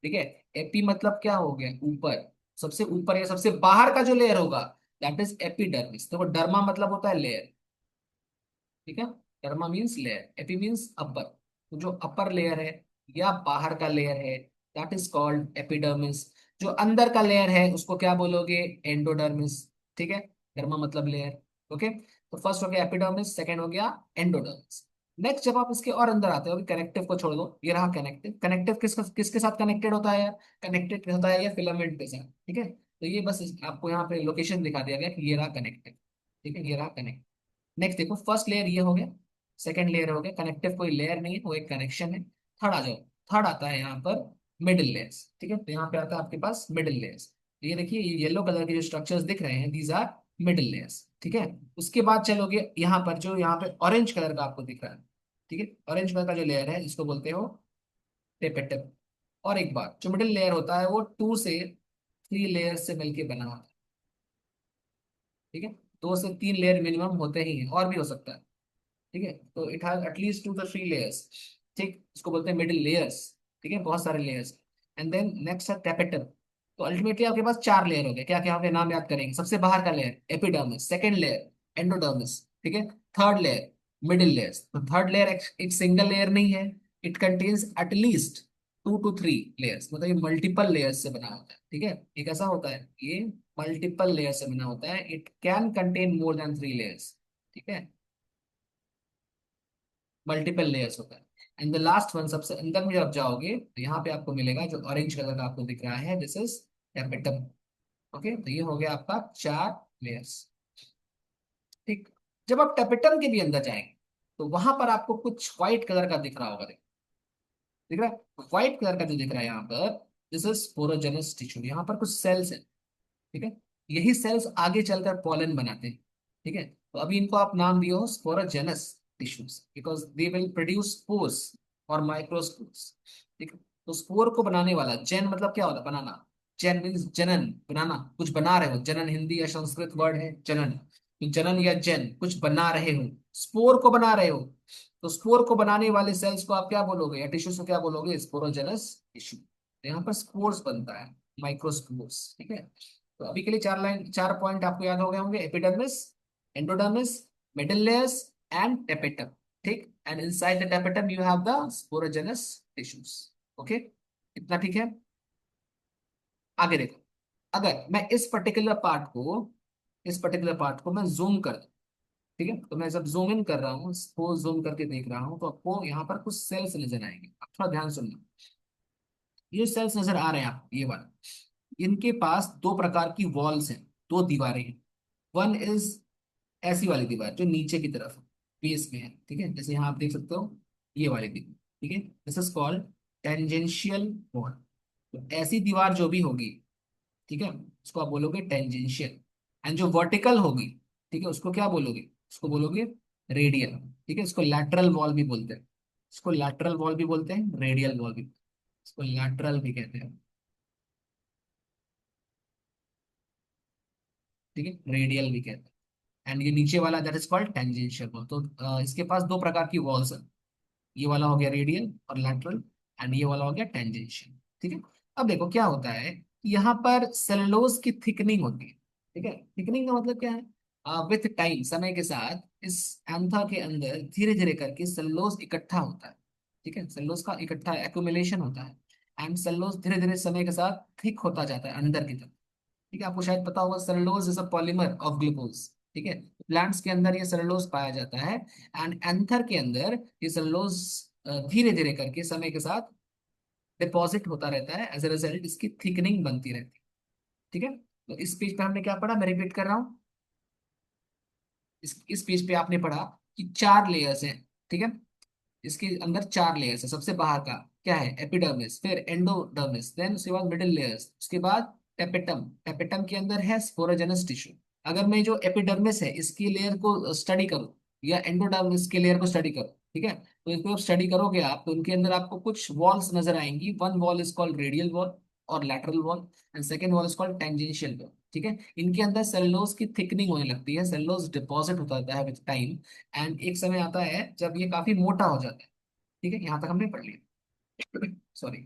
ठीक है, एपी मतलब क्या हो गया, ऊपर, सबसे ऊपर या सबसे बाहर का जो लेयर होगा दैट इज एपिडर्मिस। देखो डर्मा मतलब होता है लेयर। ठीक है, derma means layer, AP means अपर। तो जो अपर लेयर है या बाहर का लेयर है दैट इज कॉल्ड एपिडर्मिस। जो अंदर का लेयर है उसको क्या बोलोगे, एंडोडर्मिस। ठीक है, डर्मा मतलब लेयर। ओके, तो फर्स्ट हो गया एपिडर्मिस, सेकेंड हो गया एंडोडर्मिस। नेक्स्ट जब आप इसके और अंदर आते हो, कनेक्टिव को छोड़ दो, ये रहा कनेक्टिव। कनेक्टिव किसके साथ कनेक्टेड होता है यार, कनेक्टेड होता है या फिलामेंट के साथ। ठीक है, तो ये बस आपको यहाँ पे लोकेशन दिखा दिया गया कि ये रहा कनेक्टिव। ठीक है, ये रहा कनेक्टिव। नेक्स्ट देखो, फर्स्ट लेयर ये हो गया, सेकंड लेयर हो गया, कनेक्टिव कोई लेयर नहीं है, वो एक कनेक्शन है। थर्ड आ जाओ, थर्ड आता है यहाँ पर मिडिल लेयर्स। ठीक है, तो यहाँ पे आता है आपके पास मिडिल लेयर्स। ये देखिए, ये येलो कलर के जो स्ट्रक्चर्स दिख रहे हैं दीज आर मिडिल लेयर्स। ठीक है, उसके बाद चलोगे यहाँ पर, जो यहाँ पे ऑरेंज कलर का आपको दिख रहा है। ठीक है, ऑरेंज कलर का जो लेयर है जिसको बोलते हो टेपेटम। और एक बात, जो मिडिल लेयर होता है वो 2 से 3 लेयर से मिलके बना होता है। ठीक है, 2 से 3 लेयर मिनिमम होते ही हैं, और भी हो सकता है। ठीक है, तो it has at least 2 to 3 layers. ठीक, इसको बोलते हैं मिडिल लेयर्स। ठीक है, बहुत सारे लेयर्स। एंड देन नेक्स्ट है कैपिटल। तो अल्टीमेटली आपके पास 4 लेयर हो गए, क्या क्या हो गए, नाम याद करेंगे। सबसे बाहर का layer epidermis, second layer endodermis. ठीक है, थर्ड लेयर मिडिल लेयर्स। तो थर्ड लेयर एक सिंगल लेयर नहीं है, it contains at least 2 to 3 layers, मतलब ये मल्टीपल लेयर्स से बना होता है। ठीक है, ये कैसा होता है, ये मल्टीपल लेयर से बना होता है। It can contain more than 3 layers. ठीक है, मल्टीपल लेयर्स होता है। एंड द लास्ट वन, सबसे अंदर में जब जाओगे तो यहाँ पे आपको मिलेगा जो ऑरेंज कलर का आपको दिख रहा है, दिस इज टेपेटम। ओके, तो ये हो गया आपका 4 लेयर्स। ठीक, जब आप टेपेटम के भी अंदर जाएंगे तो वहां पर आपको कुछ व्हाइट कलर का दिख रहा होगा, दिख रहा है व्हाइट कलर का जो दिख रहा है यहाँ पर, दिस इज स्पोरोजेनस टिश्यू। यहाँ पर कुछ सेल्स है। ठीक है, यही सेल्स आगे चलकर पॉलन बनाते हैं। ठीक है, तो अभी इनको आप नाम दिए हो sporogenous tissues, because they will produce spores और माइक्रोस्पोर्स। ठीक है, तो स्पोर को बनाने वाला, जेन मतलब क्या होता है, बनाना। जेन मीन्स जनन, बनाना, कुछ बना रहे हो। जनन हिंदी या संस्कृत वर्ड है जनन, तो जनन या जेन, कुछ बना रहे हो, स्पोर को बना रहे हो। तो स्पोर को बनाने वाले सेल्स को आप क्या बोलोगे, या टिश्यूज को क्या बोलोगे, स्पोरोजेनस टिश्यू। तो यहाँ पर स्पोर्स बनता है, माइक्रोस्पोर्स। ठीक है, तो अभी के लिए 4 पॉइंट आपको याद हो गए होंगे, epidermis, endodermis, middle layers and tapetum. ठीक, and inside the tapetum you have the sporogenous tissues. Okay, इतना ठीक है। आगे देखो, अगर मैं इस पर्टिकुलर पार्ट को मैं जूम कर दूं, ठीक है, तो मैं जब जूम इन कर रहा हूँ, इसको जूम करके देख रहा हूँ, तो आपको यहाँ पर कुछ सेल्स नजर आएंगे। आप थोड़ा ध्यान सुनना, ये सेल्स नजर आ रहे हैं आपको, ये वाले, इनके पास 2 प्रकार की वॉल्स हैं, 2 दीवारें हैं। वन इज ऐसी वाली दीवार जो नीचे की तरफ बेस में है। ठीक है, जैसे यहाँ आप देख सकते हो, ये वाली दीवार। ठीक है, this is called tangential wall. तो ऐसी दीवार जो भी होगी, ठीक है, उसको आप बोलोगे टेंजेंशियल। एंड जो वर्टिकल होगी, ठीक है, उसको क्या बोलोगे, उसको बोलोगे रेडियल। ठीक है, इसको लैटरल वॉल भी बोलते हैं, इसको लैटरल वॉल भी बोलते हैं, रेडियल वॉल भी, इसको लैटरल भी कहते हैं। ठीक है, रेडियल भी कहते हैं। एंड ये नीचे वाला that is called tangential wall. तो इसके पास 2 प्रकार की वॉल्स है, ये वाला हो गया रेडियल और लैटरल, एंड ये वाला हो गया टेंजेंशियल। ठीक है, अब देखो क्या होता है, यहाँ पर सेलुलोज की थिकनिंग होती है। ठीक है, थिकनिंग का मतलब क्या है, विथ टाइम, समय के साथ इस एंथा के अंदर धीरे धीरे करके सेलुलोज इकट्ठा होता है। ठीक है, सेलुलोज का इकट्ठा एक्यूमुलेशन होता है, एंड सेलुलोज धीरे धीरे समय के साथ थिक होता जाता है अंदर की तरफ। ठीक है, आपको शायद पता होगा cellulose is a polymer of glucose. ठीक है, प्लांट्स के अंदर ये सेलुलोज पाया जाता है, एंड एंथर के अंदर ये सेलुलोज धीरे धीरे करके समय के साथ डिपॉजिट होता रहता है। एज ए रिजल्ट इसकी थिकनिंग बनती रहती है। ठीक है, तो इस पेज पे हमने क्या पढ़ा, मैं रिपीट कर रहा हूँ। इस पेज पे आपने पढ़ा कि 4 लेयर्स हैं। ठीक है, इसके अंदर 4 लेयर्स है। सबसे बाहर का क्या है, एपिडर्मिस, फिर एंडोडर्मिस, देन उसके बाद मिडिल लेयर्स, उसके बाद टेपेटम। टेपेटम के अंदर है स्पोरोजेनस टिश्यू। अगर मैं जो एपिडर्मिस है इसकी लेयर को स्टडी करूँ, या एंडोडर्मिस के लेयर को स्टडी करूँ, ठीक है, तो इसको स्टडी करोगे आप, तो उनके अंदर आपको कुछ वॉल्स नजर आएंगी। One wall is called radial wall और lateral wall, and second wall is called tangential wall. ठीक है, इनके अंदर सेलुलोज की थिकनिंग होने लगती है, सेलुलोज डिपॉजिट होता जाता है विद टाइम। एंड एक समय आता है जब ये काफी मोटा हो जाता है। ठीक है, यहाँ तक हमने पढ़ लिया। सॉरी,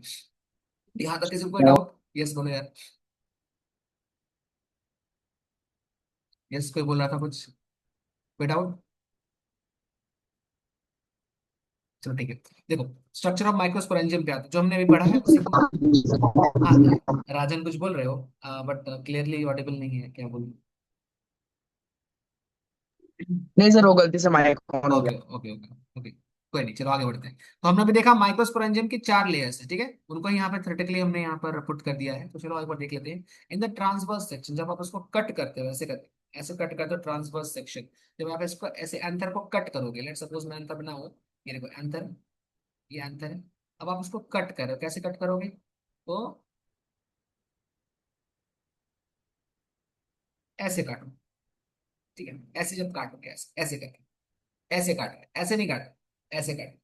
यहाँ तक किसी को कोई डाउट, यस बोलो यार। यस, कोई बोल रहा था कुछ, कोई डाउट। चलो ठीक है, देखो, स्ट्रक्चर ऑफ माइक्रोस्पोरेंजियम क्या था जो हमने अभी पढ़ा है उसी को। हाँ, राजन कुछ बोल रहे हो, बट क्लियरली ऑडिबल नहीं है, क्या बोल। नहीं सर, वो गलती से माइक ऑन हो ओके गया। ओके ओके ओके, कोई नहीं, चलो आगे बढ़ते हैं। तो हमने भी देखा माइक्रोस्पोरेंजियम की 4 लेयर्स है। ठीक है, उनको यहाँ पे थ्योरेटिकली हमने यहाँ पर पुट कर दिया है। तो चलो एक बार देख लेते हैं। इन द ट्रांसवर्स सेक्शन, जब आप उसको कट करते हो, ऐसे करते ऐसे कट करते हो ट्रांसवर्स सेक्शन, जब आप इसको ऐसे एंथर को कट करोगे, लेट सपोज मैं एंथर बनाऊं, ये देखो एंथर, ये एंथर है। अब आप उसको कट करो, कैसे कट करोगे, तो ऐसे काटो। ठीक है, ऐसे जब काटोगे, ऐसे ऐसे करके, ऐसे काटो, ऐसे नहीं काटो, ऐसे काटो,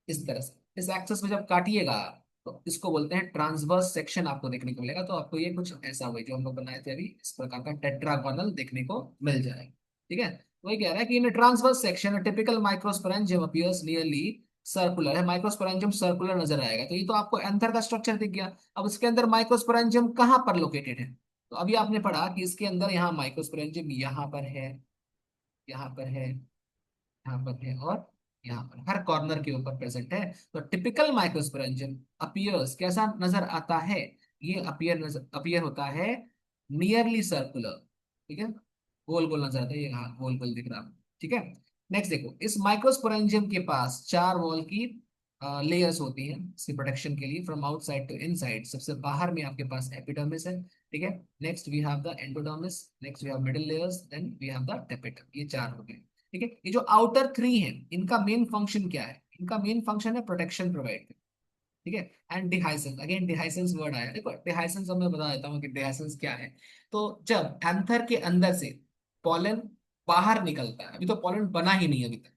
इस तरह से इस एक्सेस में जब काटिएगा, तो इसको बोलते हैं ट्रांसवर्स सेक्शन, आपको देखने को मिलेगा। तो आपको ये कुछ ऐसा हुआ जो हम लोग बनाए थे अभी, इस प्रकार का टेट्रागोनल देखने को मिल जाएगा। ठीक है, तो ये कह रहा है कि in transverse section typical microsporangium appears nearly circular है। माइक्रोस्पोरेंजियम सर्कुलर नजर आएगा। तो ये तो आपको एंथर का स्ट्रक्चर दिख गया। अब इसके अंदर माइक्रोस्पोरेंजियम कहाँ पर लोकेटेड है, तो अभी आपने पढ़ा कि इसके अंदर यहाँ माइक्रोस्पोरेंजियम यहाँ पर है, यहाँ पर है, यहाँ पर है, और यहाँ पर हर कॉर्नर के ऊपर प्रेजेंट है। तो टिपिकल माइक्रोस्पोरेंजियम अपीयर्स कैसा नजर आता है, ये अपीयर होता है नियरली सर्कुलर, ठीक है, गोल गोल नजर आता है, ये हाँ गोल गोल दिख रहा है, ठीक है। नेक्स्ट देखो, इस माइक्रोस्पोरेंजियम के पास चार वॉल की लेयर्स होती हैं इसकी प्रोटेक्शन के लिए, फ्रॉम आउटसाइड टू इनसाइड। सबसे बाहर में आपके पास एपिडर्मिस है, ठीक है। Next we have the endodermis, next we have middle layers, then we have the tapetum. ये चार हो गए, ठीक है। ये जो आउटर थ्री हैं, इनका मेन फंक्शन क्या है, इनका मेन फंक्शन है प्रोटेक्शन प्रोवाइड, ठीक है। एंड डिहाइसेंस, अगेन डिहाइसेंस वर्ड आया, देखो डिहाइसेंस अब मैं बता देता हूँ कि डिहाइसेंस क्या है। तो जब एंथर के अंदर से पॉलन बाहर निकलता है, अभी तो पॉलन बना ही नहीं है अभी तक,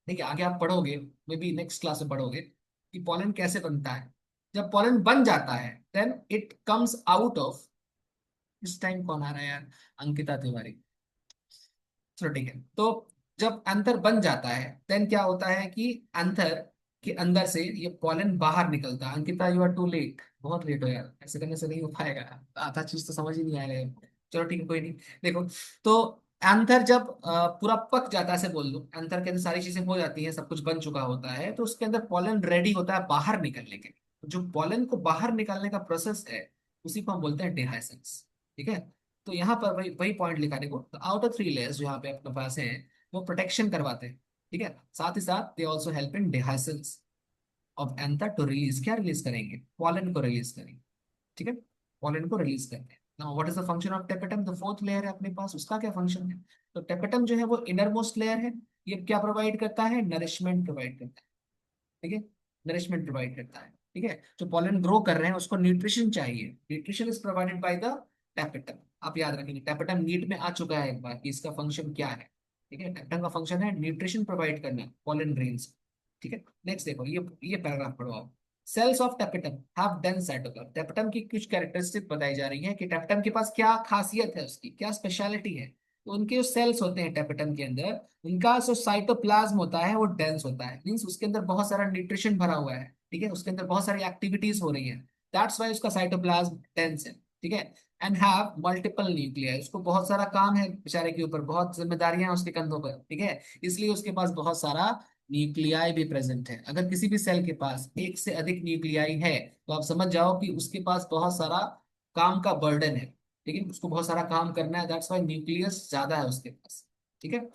ठीक है, आगे आप पढ़ोगे, मे बी नेक्स्ट क्लास में पढ़ोगे कि पॉलन कैसे बनता है। जब पॉलन बन जाता है then it comes out of, इस टाइम कौन आ रहा है यार, अंकिता तिवारी, चलो ठीक है। तो जब एंथर बन जाता है देन क्या होता है कि एंथर के अंदर से ये पॉलन बाहर निकलता है। Ankita you are too late, बहुत लेट हो यार, ऐसे करने से नहीं हो पाएगा, आधा चीज तो समझ ही नहीं आएगा। चलो ठीक है कोई नहीं। देखो, तो एंथर जब पूरा पक जाता है, ऐसे बोल दो, एंथर के अंदर सारी चीजें हो जाती हैं, सब कुछ बन चुका होता है, तो उसके अंदर पॉलन रेडी होता है बाहर निकलने के लिए। तो जो पॉलन को बाहर निकालने का प्रोसेस है उसी को हम बोलते हैं डिहाइसेंस, ठीक है। तो यहाँ पर वही वही पॉइंट लिखा देखो, तो आउटर थ्री लेयर्स जो यहाँ पे अपने पास हैं वो प्रोटेक्शन करवाते हैं, ठीक है। साथ ही साथ they also help in dehiscence of anther to release, क्या रिलीज करेंगे, पॉलन को रिलीज करेंगे, ठीक है, पॉलन को रिलीज करते हैं। Now what is the function of tapetum, the fourth layer है अपने पास, उसका क्या फंक्शन है। तो टेपेटम जो है वो इनर मोस्ट लेयर है, ये क्या प्रोवाइड करता है, नरिशमेंट प्रोवाइड करता है, ठीक है, नरिशमेंट प्रोवाइड करता है, ठीक है। जो पॉलन ग्रो कर रहे हैं उसको न्यूट्रिशन चाहिए, nutrition is provided by the tapetum. आप याद रखेंगे टैपेटम नीट में आ चुका है एक बार कि इसका फंक्शन क्या है, ठीक है। टैपेटम का फंक्शन है न्यूट्रिशन प्रोवाइड करना पॉलन ग्रेन्स, ठीक है। नेक्स्ट देखो, ये पैराग्राफ पढ़ो आप। Cells of tapetum have dense cytoplasm, tapetum की कुछ कैरेक्टरिस्टिक बताई जा रही है कि टैपेटम के पास क्या खासियत है, उसकी क्या स्पेशलिटी है। तो उनके जो सेल्स होते हैं टैपेटम के अंदर, उनका जो साइटोप्लाज्म होता है वो डेंस होता है, मीन्स उसके अंदर बहुत सारा न्यूट्रिशन भरा हुआ है, ठीक है, उसके अंदर बहुत सारी एक्टिविटीज हो रही है, दैट्स वाई उसका साइटोप्लाज्म डेंस है, ठीक है। एंड हैव मल्टीपल न्यूक्लियाई, उसको बहुत सारा काम है बेचारे के ऊपर, बहुत जिम्मेदारियां हैं उसके कंधों पर, ठीक है, इसलिए उसके पास बहुत सारा न्यूक्लियाई भी प्रेजेंट है। अगर किसी भी सेल के पास एक से अधिक न्यूक्लियाई है तो आप समझ जाओ कि उसके पास बहुत सारा काम का बर्डन है, ठीक है, उसको बहुत सारा काम करना है, दैट्स वाई न्यूक्लियस ज्यादा है उसके पास, ठीक है।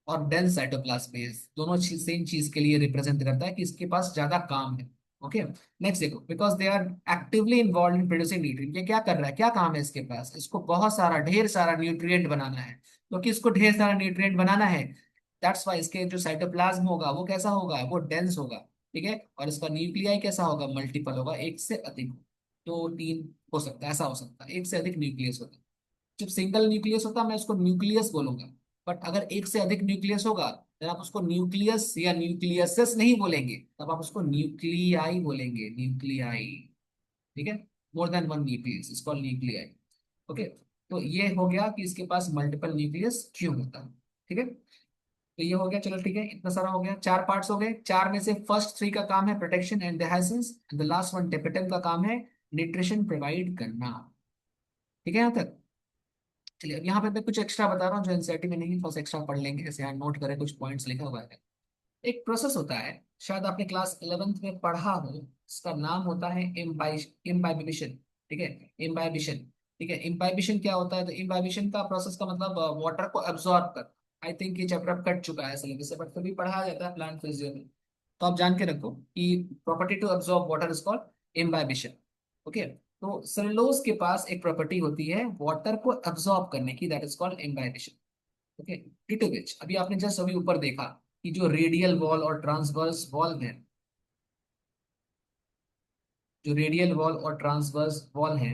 और डेंस साइटोप्लाज्म बेस दोनों सेम चीज के लिए रिप्रेजेंट करता है कि इसके पास ज्यादा काम है, ओके। नेक्स्ट देखो, because they are actively involve in producing nutrient, ये क्या कर रहा है, क्या काम है इसके पास, इसको बहुत सारा ढेर सारा न्यूट्रिएंट बनाना है। तो किसको ढेर सारा न्यूट्रिएंट बनाना है, दैट्स वाई इसके जो साइटोप्लाज्म होगा वो कैसा होगा, वो डेंस होगा, ठीक है। और इसका न्यूक्लियाई कैसा होगा, मल्टीपल होगा, एक से अधिक, दो तीन हो सकता है, ऐसा हो सकता है, एक से अधिक न्यूक्लियस होता है। जब सिंगल न्यूक्लियस होता है मैं उसको न्यूक्लियस बोलूंगा, बट अगर एक से अधिक न्यूक्लियस होगा तो आप उसको न्यूक्लियस या न्यूक्लियसेस नहीं बोलेंगे, तब आप उसको न्यूक्लियाई बोलेंगे, न्यूक्लियाई, ठीक है। More than one nucleus is called nuclei, okay. तो ये हो गया कि इसके पास मल्टीपल न्यूक्लियस क्यों होता है, ठीक है। तो ये हो गया, चलो ठीक है, इतना सारा हो गया, चार पार्ट्स हो गए, चार में से फर्स्ट थ्री का काम है protection and dehiscence, and the last one tapetum का काम है न्यूट्रिशन प्रोवाइड करना, ठीक है यहाँ तक। चलिए अब यहाँ पे मैं कुछ एक्स्ट्रा बता रहा हूँ जो एनसीईआरटी में नहीं, थोड़ा एक्स्ट्रा पढ़ लेंगे, जैसे यहाँ नोट करें कुछ पॉइंट्स लिखा हुआ है। एक प्रोसेस होता है, शायद आपने क्लास 11th में पढ़ा हो, इसका नाम होता है इम्बाइबिशन, ठीक है, इम्बाइबिशन, ठीक है। इम्बाइबिशन क्या होता है, तो इम्बाइबिशन का प्रोसेस का मतलब वाटर को एब्जॉर्ब कर, आई थिंक ये चैप्टर कट चुका है सिलेबस से, बट फिर भी पढ़ाया जाता है प्लांट फिजियोलॉजी में। तो आप जान के रखो कि property to absorb water is called imbibition, okay. तो सेलुलोज के पास एक प्रॉपर्टी होती है वाटर को एब्जॉर्ब करने की, that is called imbibition, okay. Due to which अभी आपने जस्ट अभी ऊपर देखा कि जो रेडियल वॉल और ट्रांसवर्स वॉल है, जो रेडियल वॉल और ट्रांसवर्स वॉल है,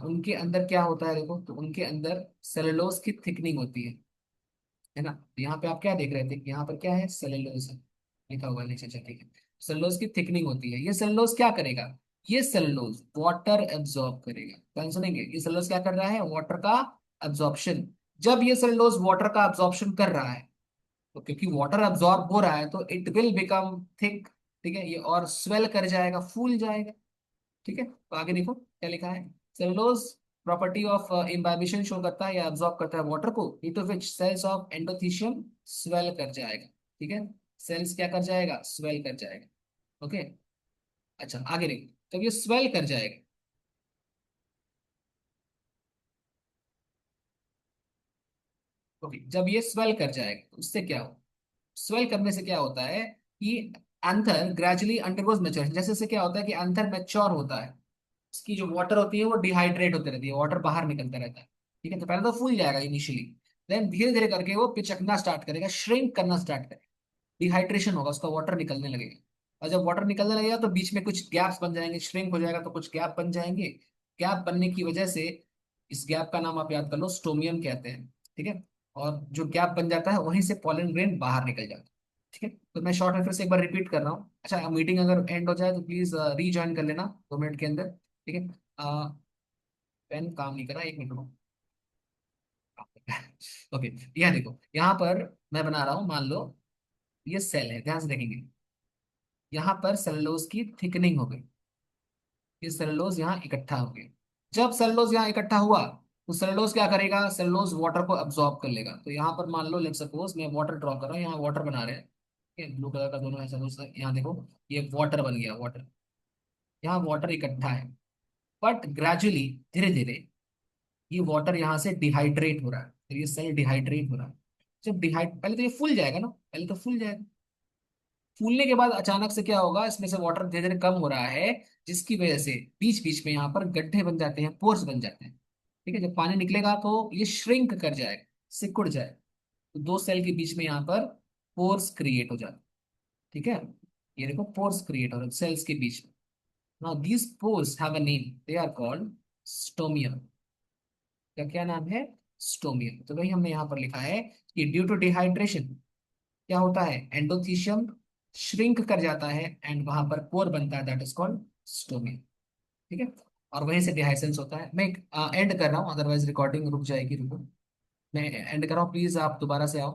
उनके अंदर क्या होता है, देखो, तो उनके अंदर सेलुलोज की थिकनिंग होती है ना। तो यहाँ पे आप क्या देख रहे थे, यहाँ पर क्या है, सेलुलोज है लिखा हुआ है नीचे, अच्छा ठीक है। सेलुलोज की थिकनिंग होती है, ये सेलुलोज क्या करेगा, ये सेलुलोज वाटर एब्जॉर्ब करेगा, ध्यान सुनेंगे, ये सेलुलोज क्या कर रहा है, वाटर का एब्जॉर्प्शन। जब ये सेलुलोज वाटर का एब्जॉर्प्शन कर रहा है, तो क्योंकि वाटर अब्सॉर्ब हो रहा है तो इट विल बिकम थिक, ठीक है, ये और स्वेल कर जाएगा, फूल जाएगा, ठीक है। तो आगे देखो क्या लिखा है, cellulose property of imbibition show करता है या अब्सॉर्ब करता है वाटर को, due to which cells of endothecium swell कर जाएगा, ठीक है, सेल्स क्या कर जाएगा, स्वेल कर जाएगा। ओके। अच्छा आगे देखो, जब ये स्वेल कर जाएगा, ओके, जब ये स्वेल कर जाएगा तो उससे क्या हो, स्वेल करने से क्या होता है कि एंथर ग्रेजुअली अंडरगोज मैच्योरेशन। जैसे से क्या होता है कि एंथर मैच्योर होता है, इसकी जो वाटर होती है वो डिहाइड्रेट होती रहती है, वाटर बाहर निकलता रहता है। ठीक है, तो पहले तो फूल जाएगा इनिशियली, देन धीरे धीरे करके वो पिचकना स्टार्ट करेगा, श्रिंक करना स्टार्ट करेगा, डिहाइड्रेशन होगा, उसका वाटर निकलने लगेगा। और जब वाटर निकलने लगेगा तो बीच में कुछ गैप्स बन जाएंगे, श्रिंक हो जाएगा तो कुछ गैप बन जाएंगे। गैप बनने की वजह से, इस गैप का नाम आप याद कर लो, स्टोमियम कहते हैं। ठीक है, और जो गैप बन जाता है वहीं से पॉलन ग्रेन बाहर निकल जाता है। ठीक है, तो मैं शॉर्ट में फिर से एक बार रिपीट कर रहा हूँ। अच्छा, मीटिंग अगर एंड हो जाए तो प्लीज रीज्वाइन कर लेना 2 मिनट के अंदर। ठीक है, पेन काम नहीं कर रहा, 1 मिनट। ओके, यह देखो यहाँ पर मैं बना रहा हूँ, मान लो ये सेल है, ध्यान से देखेंगे, यहाँ पर सेलुलोज की थिकनिंग हो गई, ये सेलुलोज यहाँ इकट्ठा हो गया। जब सेलुलोज यहाँ इकट्ठा हुआ तो सेलुलोज क्या करेगा, सेलुलोज वाटर को अब्सॉर्ब कर लेगा। तो यहाँ पर मान लो, लेट सपोज मैं वाटर ड्रॉ कर रहा हूँ, यहाँ वाटर बना रहे हैं, ठीक है, ब्लू कलर का दोनों ऐसा कुछ, यहाँ देखो ये वाटर बन गया, वाटर, यहाँ वाटर इकट्ठा है। बट ग्रेजुअली, धीरे धीरे ये वाटर यहाँ से डिहाइड्रेट हो रहा है, तो ये सेल डिहाइड्रेट हो रहा है। जब डिहाइड, पहले तो ये फूल जाएगा ना, पहले तो फूल जाएगा, फूलने के बाद अचानक से क्या होगा, इसमें से वाटर धीरे धीरे कम हो रहा है, जिसकी वजह से बीच बीच में यहाँ पर गड्ढे बन जाते हैं, पोर्स बन जाते हैं। ठीक है, जब पानी निकलेगा तो ये श्रिंक कर जाएगा, सिकुड़ जाएगा, तो दो सेल के बीच में यहाँ पर पोर्स क्रिएट हो जाते हैं। ठीक है, ये देखो पोर्स क्रिएट हो रहे हैं सेल्स के बीच में। Now these pores have a name, they are called stomia. का क्या नाम है, स्टोमिया। तो वही हमने यहाँ पर लिखा है कि ड्यू टू डिहाइड्रेशन क्या होता है, एंडोथीशियम श्रिंक कर जाता है एंड वहां पर पोर बनता है, दैट इज कॉल्ड स्टोमिया। ठीक है, और वहीं से डिहाइसेंस होता है। मैं एंड कर रहा हूँ, अदरवाइज रिकॉर्डिंग रुक जाएगी, रुको, मैं एंड कर रहा हूँ, प्लीज आप दोबारा से आओ।